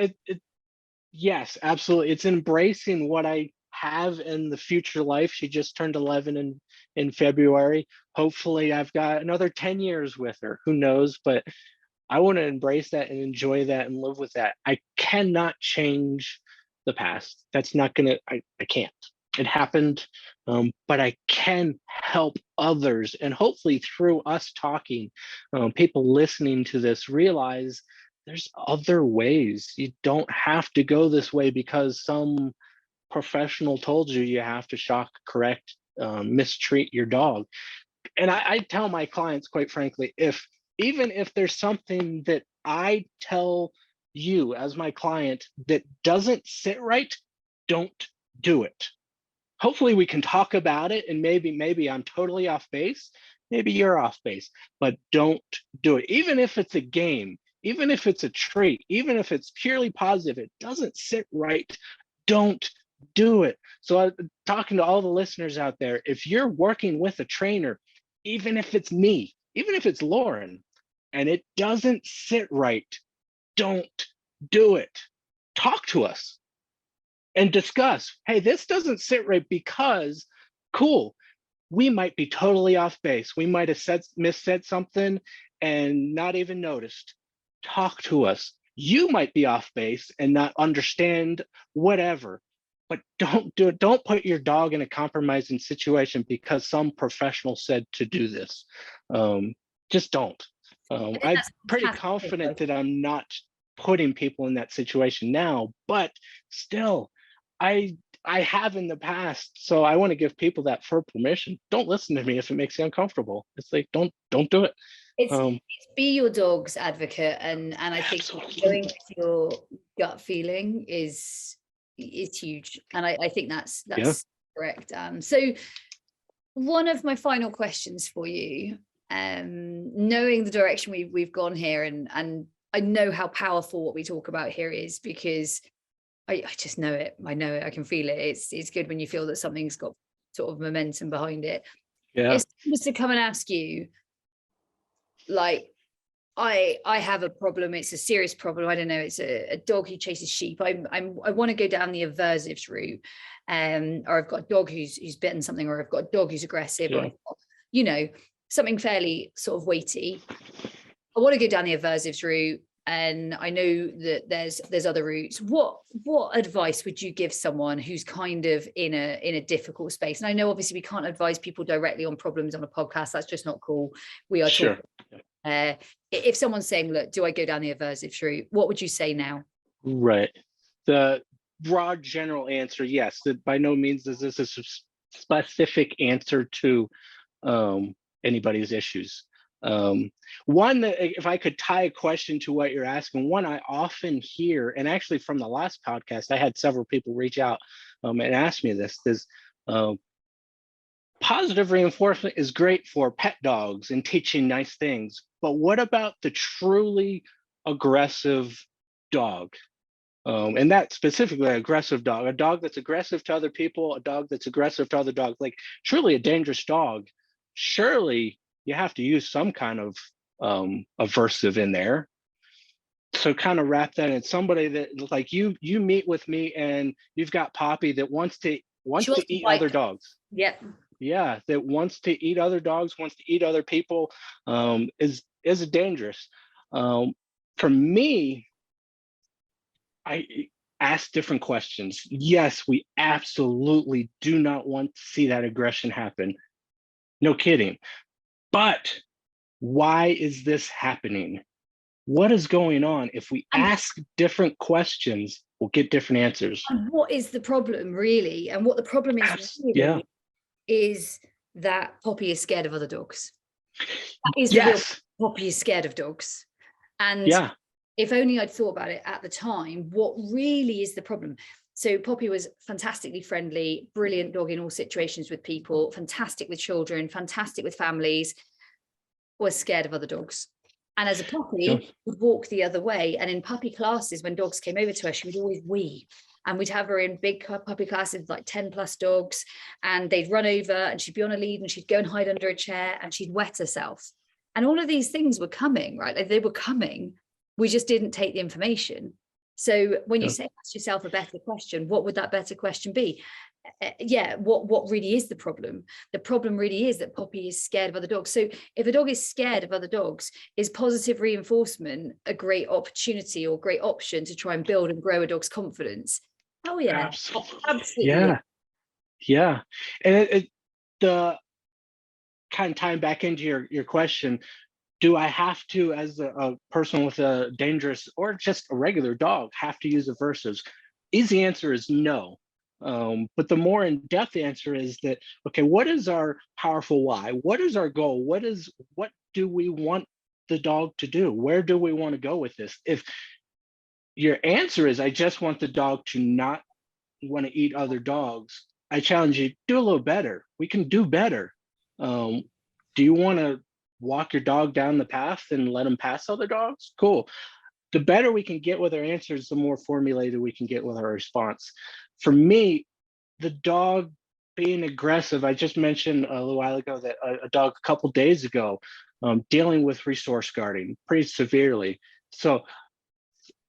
yes, absolutely. It's embracing what I have in the future life. She just turned 11 in February. Hopefully, I've got another 10 years with her. Who knows? But I want to embrace that and enjoy that and live with that. I cannot change the past. That's not gonna. I can't. It happened, but I can help others, and hopefully through us talking, people listening to this realize there's other ways. You don't have to go this way because some professional told you you have to shock, correct, mistreat your dog. And I tell my clients, quite frankly, even if there's something that I tell you as my client that doesn't sit right, don't do it. Hopefully we can talk about it, and maybe I'm totally off base, maybe you're off base, but don't do it. Even if it's a game, even if it's a treat, even if it's purely positive, it doesn't sit right, don't do it. So talking to all the listeners out there, if you're working with a trainer, even if it's me, even if it's Lauren, and it doesn't sit right, don't do it. Talk to us and discuss, hey, this doesn't sit right because, cool, we might be totally off base. We might have missaid something and not even noticed. Talk to us. You might be off base and not understand whatever, but don't do it. Don't put your dog in a compromising situation because some professional said to do this. Just don't. I'm pretty confident that I'm not putting people in that situation now, but still, I have in the past, so I want to give people that full permission. Don't listen to me if it makes you uncomfortable. It's like don't do it. It's be your dog's advocate, and I think going with your gut feeling is huge, and I think that's correct. So one of my final questions for you, knowing the direction we've gone here, and I know how powerful what we talk about here is, because I just know it. I know it. I can feel it. It's good when you feel that something's got sort of momentum behind it. Yeah. If someone was to come and ask you, like, I have a problem. It's a serious problem. I don't know. It's a dog who chases sheep. I want to go down the aversives route, or I've got a dog who's bitten something, or I've got a dog who's aggressive, or you know, something fairly sort of weighty. I want to go down the aversives route, and I know that there's other routes. What advice would you give someone who's kind of in a difficult space? And I know obviously we can't advise people directly on problems on a podcast. That's just not cool. We are talking. If someone's saying, look, do I go down the aversives route? What would you say now? Right. The broad general answer, yes. That by no means is this a specific answer to anybody's issues. One that, if I could tie a question to what you're asking, one I often hear, and actually from the last podcast, I had several people reach out and ask me this, is positive reinforcement is great for pet dogs and teaching nice things, but what about the truly aggressive dog? And that specifically aggressive dog, a dog that's aggressive to other people, a dog that's aggressive to other dogs, like truly a dangerous dog. Surely you have to use some kind of aversive in there. So kind of wrap that in. Somebody that, like, you meet with me and you've got Poppy that wants to eat other dogs. Yeah, that wants to eat other dogs, wants to eat other people, is dangerous. For me, I ask different questions. Yes, we absolutely do not want to see that aggression happen. No kidding. But why is this happening? What is going on? If we ask different questions, we'll get different answers. And what is the problem, really? And what the problem is really is that Poppy is scared of other dogs. That is the real Poppy is scared of dogs. And if only I'd thought about it at the time, what really is the problem? So Poppy was fantastically friendly, brilliant dog in all situations with people, fantastic with children, fantastic with families, was scared of other dogs. And as a puppy, would walk the other way. And in puppy classes, when dogs came over to her, she would always wee. And we'd have her in big puppy classes, like 10 plus dogs, and they'd run over and she'd be on a lead and she'd go and hide under a chair and she'd wet herself. And all of these things were coming, right? Like, they were coming. We just didn't take the information. So when you say, ask yourself a better question, what would that better question be? What really is the problem? The problem really is that Poppy is scared of other dogs. So if a dog is scared of other dogs, is positive reinforcement a great opportunity or great option to try and build and grow a dog's confidence? Oh yeah, absolutely. Yeah. And the kind of tying back into your question, Do I have to, as a person with a dangerous or just a regular dog, have to use aversives? Easy answer is no. But the more in-depth answer is that, okay, what is our powerful why? What is our goal? What do we want the dog to do? Where do we want to go with this? If your answer is, I just want the dog to not want to eat other dogs, I challenge you, do a little better. We can do better. Do you want to walk your dog down the path and let him pass other dogs? Cool. The better we can get with our answers, the more formulated we can get with our response. For me, the dog being aggressive, I just mentioned a little while ago that a dog a couple days ago dealing with resource guarding pretty severely. So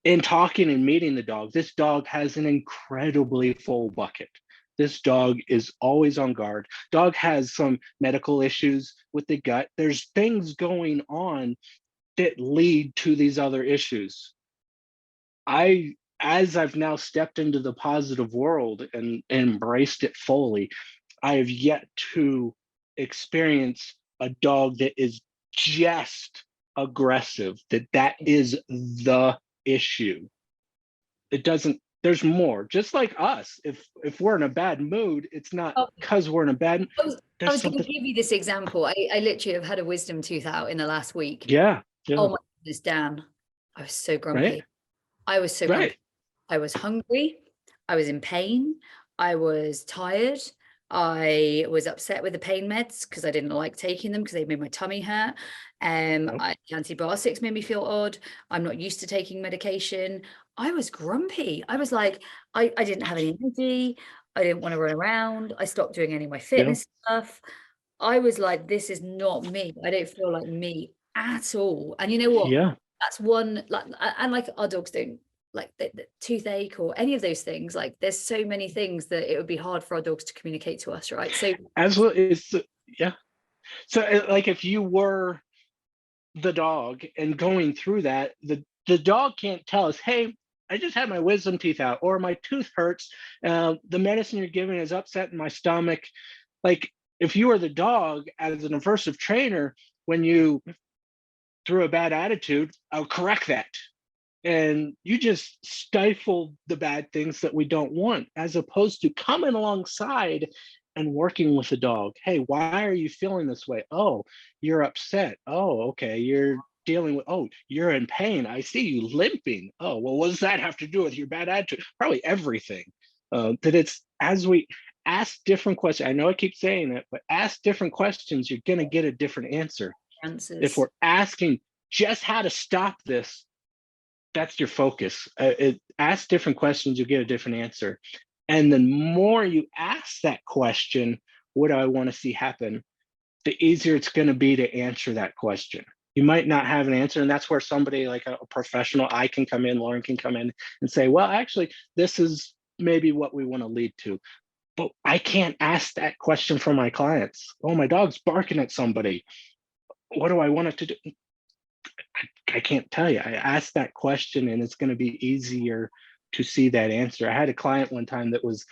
in talking and meeting the dog, this dog has an incredibly full bucket. This dog is always on guard. Dog has some medical issues with the gut. There's things going on that lead to these other issues. As I've now stepped into the positive world and embraced it fully, I have yet to experience a dog that is just aggressive, that is the issue. It doesn't, there's more. Just like us, if we're in a bad mood, it's not because we're in a bad I was going to give you this example. I literally have had a wisdom tooth out in the last week. Yeah. Oh my goodness, Dan. I was so grumpy. Right? I was so grumpy. I was hungry. I was in pain. I was tired. I was upset with the pain meds because I didn't like taking them because they made my tummy hurt. The antibiotics made me feel odd. I'm not used to taking medication. I was grumpy. I was like, I didn't have any energy. I didn't want to run around. I stopped doing any of my fitness stuff. I was like, this is not me. I don't feel like me at all. And you know what? Yeah. That's one, like, and like our dogs don't like the toothache or any of those things. Like there's so many things that it would be hard for our dogs to communicate to us, right? So as well, it's yeah. So like if you were the dog and going through that, the dog can't tell us, hey, I just had my wisdom teeth out, or my tooth hurts. The medicine you're giving is upsetting my stomach. Like if you were the dog as an aversive trainer, when you threw a bad attitude, I'll correct that. And you just stifle the bad things that we don't want, as opposed to coming alongside and working with the dog. Hey, why are you feeling this way? Oh, you're upset. Oh, okay. You're dealing with, oh, you're in pain. I see you limping. Oh, well, what does that have to do with your bad attitude? Probably everything. That it's as we ask different questions. I know I keep saying it, but ask different questions, you're going to get a different answer. If we're asking just how to stop this, that's your focus. Ask different questions, you'll get a different answer. And the more you ask that question, what do I want to see happen, the easier it's going to be to answer that question. You might not have an answer, and that's where somebody like a professional, I can come in, Lauren can come in and say, well, actually, this is maybe what we want to lead to. But I can't ask that question for my clients. Oh, my dog's barking at somebody. What do I want it to do? I can't tell you. I asked that question, and it's going to be easier to see that answer. I had a client one time that was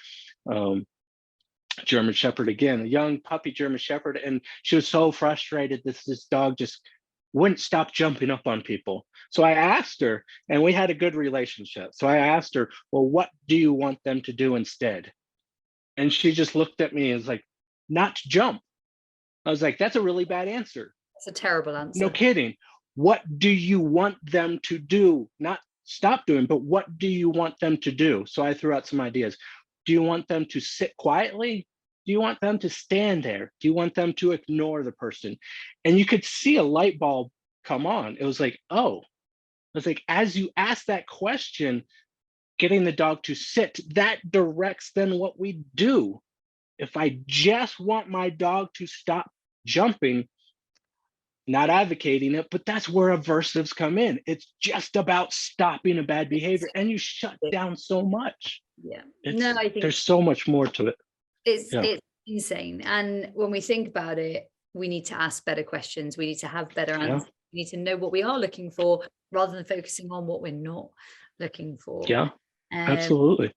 German Shepherd again, a young puppy German Shepherd, and she was so frustrated that this dog just wouldn't stop jumping up on people. So I asked her, and we had a good relationship. So I asked her, well, what do you want them to do instead? And she just looked at me and was like, not to jump. I was like, that's a really bad answer. That's a terrible answer. No kidding. What do you want them to do? Not stop doing, but what do you want them to do? So I threw out some ideas. Do you want them to sit quietly? Do you want them to stand there? Do you want them to ignore the person? And you could see a light bulb come on. It was like, oh, I was like, as you ask that question, getting the dog to sit, that directs then what we do. If I just want my dog to stop jumping, not advocating it, but that's where aversives come in. It's just about stopping a bad behavior, and you shut down so much. Yeah. I think there's so much more to it. It's insane. And when we think about it, we need to ask better questions. We need to have better answers. We need to know what we are looking for rather than focusing on what we're not looking for. Yeah, absolutely.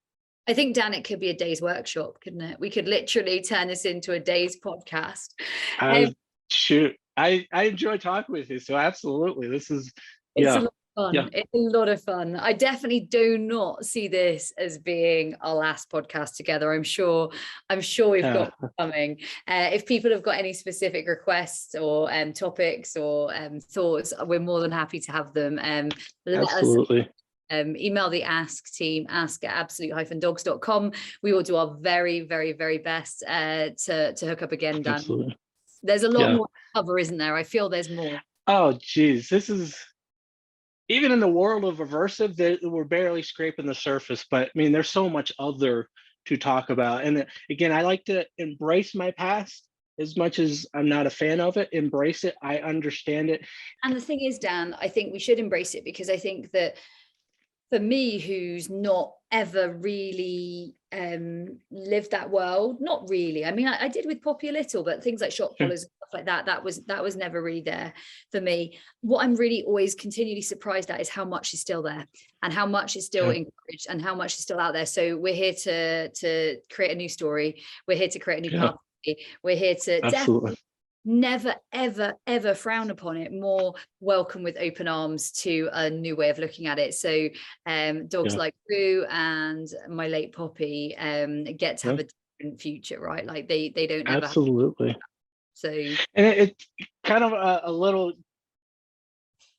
I think, Dan, it could be a day's workshop, couldn't it? We could literally turn this into a day's podcast. Shoot. I enjoy talking with you. So absolutely, this is It's a yeah, lot of fun. yeah, It's a lot of fun. I definitely do not see this as being our last podcast together. I'm sure we've yeah, got more coming. If people have got any specific requests or topics or thoughts, we're more than happy to have them. Let us absolutely, email the ask team, ask@absolute-dogs.com. We will do our very, very, very best to hook up again, Dan. absolutely, There's a lot yeah. more to cover, isn't there? I feel there's more. Oh, geez, this is even in the world of aversive, we're barely scraping the surface. But I mean, there's so much other to talk about. And again, I like to embrace my past as much as I'm not a fan of it. Embrace it. I understand it. And the thing is, Dan, I think we should embrace it, because I think that for me, who's not ever really lived that world, not really. I mean, I did with Poppy a little, but things like shot collars and stuff like that, that was never really there for me. What I'm really always continually surprised at is how much is still there, and how much is still Yeah, encouraged, and how much is still out there. So we're here to create a new story. We're here to create a new yeah, path. We're here to absolutely. definitely never, ever, ever frown upon it, more welcome with open arms to a new way of looking at it. So dogs Yeah, like Roo and my late Poppy get to yeah, have a different future, right? Like they don't ever have. absolutely. So And it's kind of a little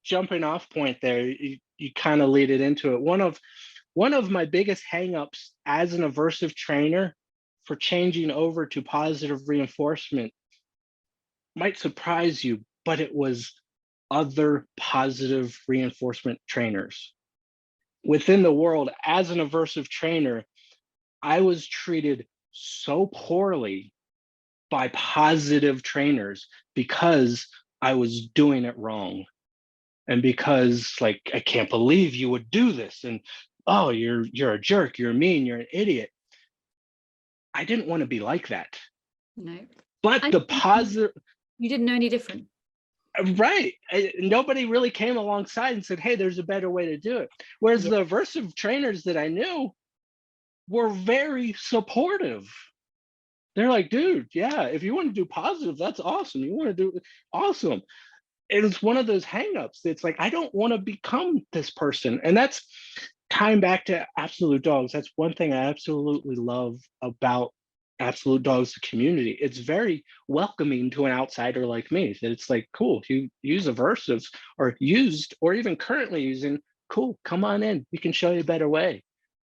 jumping off point there. You kind of lead it into it. One of my biggest hangups as an aversive trainer for changing over to positive reinforcement might surprise you, but it was other positive reinforcement trainers. Within the world, as an aversive trainer, I was treated so poorly by positive trainers because I was doing it wrong. And because like I can't believe you would do this, and oh, you're a jerk, you're mean, you're an idiot. I didn't want to be like that. no, But and the positive, you didn't know any different. right, nobody really came alongside and said, hey, there's a better way to do it. Whereas Yeah, the aversive trainers that I knew were very supportive. They're like, dude, yeah, if you want to do positive, that's awesome. You want to do awesome. It's one of those hangups. It's like, I don't want to become this person. And that's tying back to Absolute Dogs. That's one thing I absolutely love about Absolute Dogs, the community. It's very welcoming to an outsider like me. That it's like, cool, if you use aversives or used or even currently using, cool, come on in. We can show you a better way.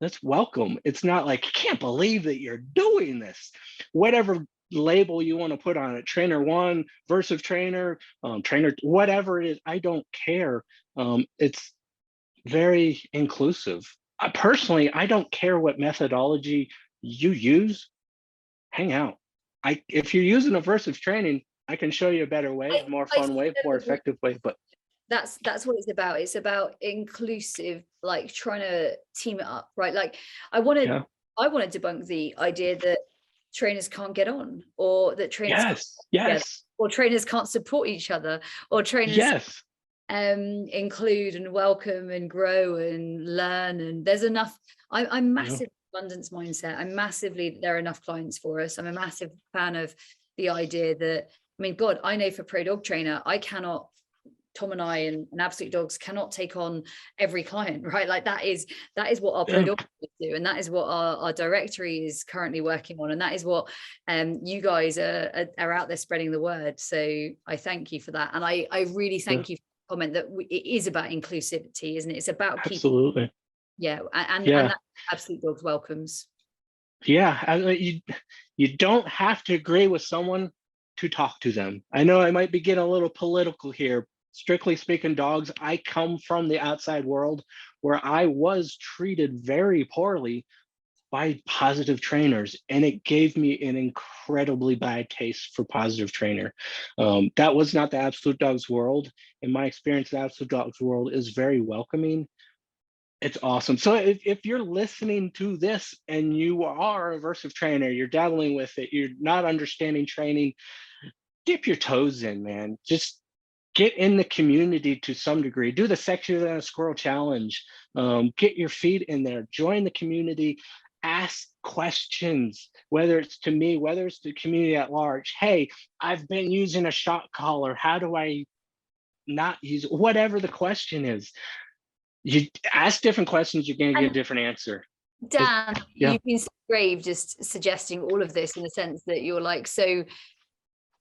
That's welcome. It's not like, I can't believe that you're doing this. Whatever label you want to put on it, trainer one, versive trainer, trainer, whatever it is, I don't care. It's very inclusive. Personally, I don't care what methodology you use, hang out. If you're using aversive training, I can show you a better way, a more I fun way, so more agree. effective way. But That's what it's about. It's about inclusive, like trying to team it up, right? Like I want to yeah, I want to debunk the idea that trainers can't get on, or that trainers can't yes, work together, yes, or trainers can't support each other, or trainers yes, include and welcome and grow and learn. And there's enough. I'm yeah, massive abundance mindset. I'm massively, there are enough clients for us. I'm a massive fan of the idea that, I mean, God, I know for pro dog trainer, I cannot, Tom and I and Absolute Dogs cannot take on every client, right? Like that is what our pro yeah, dog do, and that is what our directory is currently working on, and that is what you guys are out there spreading the word. So I thank you for that, and I really yeah, thank you for the comment that it is about inclusivity, isn't it? It's about keeping, absolutely. yeah, and Yeah. that Absolute Dogs welcomes. Yeah, you don't have to agree with someone to talk to them. I know I might be getting a little political here. Strictly speaking, dogs, I come from the outside world where I was treated very poorly by positive trainers, and it gave me an incredibly bad taste for positive trainer. That was not the Absolute Dogs world. In my experience, the Absolute Dogs world is very welcoming. It's awesome. So if you're listening to this and you are a aversive trainer, you're dabbling with it, you're not understanding training, dip your toes in, man. Just get in the community to some degree. Do the Sexier than a Squirrel challenge. Get your feet in there. Join the community. ask questions, whether it's to me, whether it's the community at large. Hey, I've been using a shock collar. How do I not use it? Whatever the question is, you ask different questions, you're going to get a different answer. Dan, Yeah. you've been so brave just suggesting all of this in the sense that you're like, so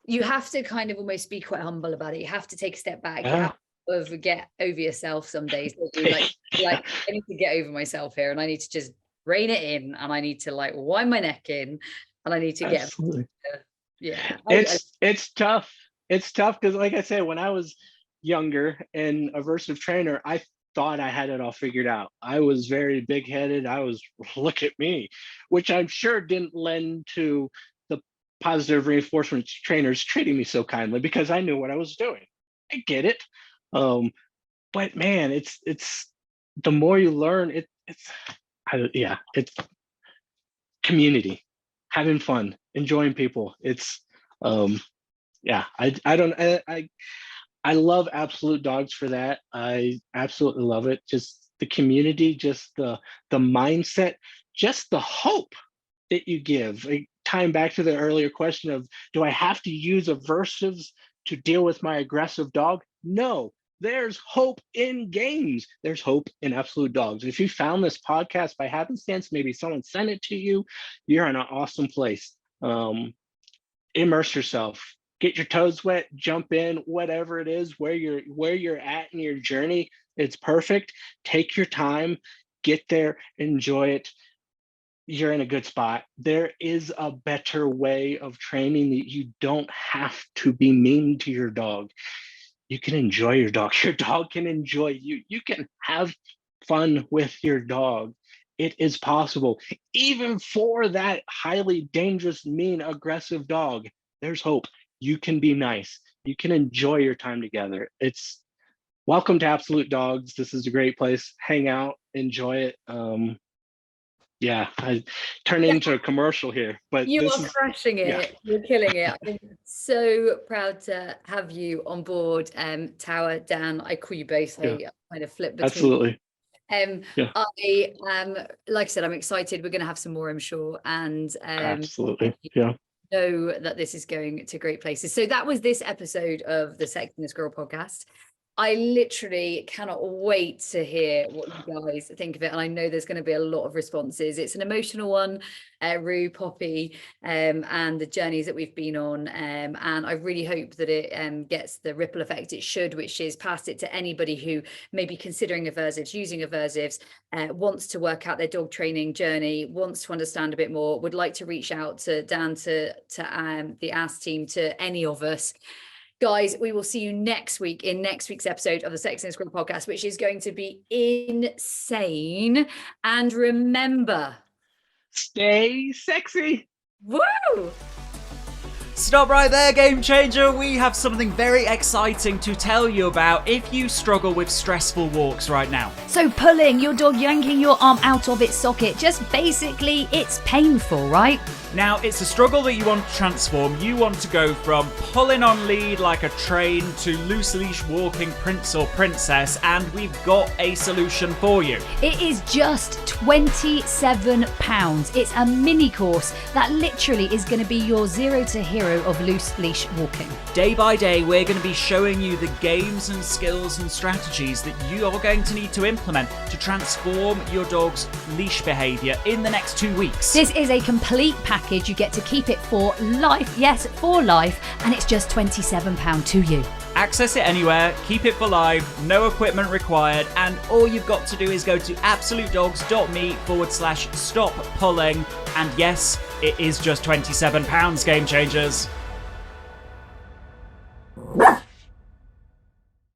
you have to kind of almost be quite humble about it. You have to take a step back. You have to get over yourself some days. Like I need to get over myself here, and I need to just rein it in, and I need to like wind my neck in, and I need to get it's tough. It's tough because, like I said, when I was younger and aversive trainer, I thought I had it all figured out. I was very big-headed. I was, look at me, which I'm sure didn't lend to the positive reinforcement trainers treating me so kindly, because I knew what I was doing. I get it. But man, it's the more you learn, it's community, having fun, enjoying people. It's I love Absolute Dogs for that. I absolutely love it. Just the community, just the mindset, just the hope that you give. Like, tying back to the earlier question of, do I have to use aversives to deal with my aggressive dog? No, there's hope in games. There's hope in Absolute Dogs. If you found this podcast by happenstance, maybe someone sent it to you, you're in an awesome place. Immerse yourself. Get your toes wet, jump in, whatever it is, where you're at in your journey, it's perfect. Take your time, get there, enjoy it. You're in a good spot. There is a better way of training that you don't have to be mean to your dog. You can enjoy your dog. Your dog can enjoy you. You can have fun with your dog. It is possible. Even for that highly dangerous, mean, aggressive dog, there's hope. You can be nice. You can enjoy your time together. It's welcome to Absolute Dogs. This is a great place. Hang out, enjoy it. I turned into a commercial here, but you are crushing it. Yeah. You're killing it. I'm so proud to have you on board. Tower, Dan, I call you both. I kind of flip between. Absolutely. I am, like I said, I'm excited. We're going to have some more, I'm sure. And absolutely. Yeah. Know that this is going to great places. So that was this episode of the Sex and the Squirrel podcast. I literally cannot wait to hear what you guys think of it. And I know there's going to be a lot of responses. It's an emotional one, Rue, Poppy, and the journeys that we've been on. And I really hope that it gets the ripple effect it should, which is pass it to anybody who may be considering aversives, using aversives, wants to work out their dog training journey, wants to understand a bit more, would like to reach out to Dan, to the ASK team, to any of us. Guys, we will see you next week in next week's episode of the Sex and Squirrel podcast, which is going to be insane. And remember, stay sexy. Woo! Stop right there, Game Changer. We have something very exciting to tell you about if you struggle with stressful walks right now. So pulling your dog, yanking your arm out of its socket, just basically it's painful, right? Now, it's a struggle that you want to transform. You want to go from pulling on lead like a train to loose leash walking prince or princess, and we've got a solution for you. It is just £27. It's a mini course that literally is going to be your zero to hero of loose leash walking. Day by day, we're going to be showing you the games and skills and strategies that you are going to need to implement to transform your dog's leash behaviour in the next 2 weeks. This is a complete package. You get to keep it for life. Yes, for life. And it's just £27 to you. Access it anywhere, keep it for life, no equipment required, and all you've got to do is go to absolutedogs.me/stop pulling. And yes, it is just £27, Game Changers.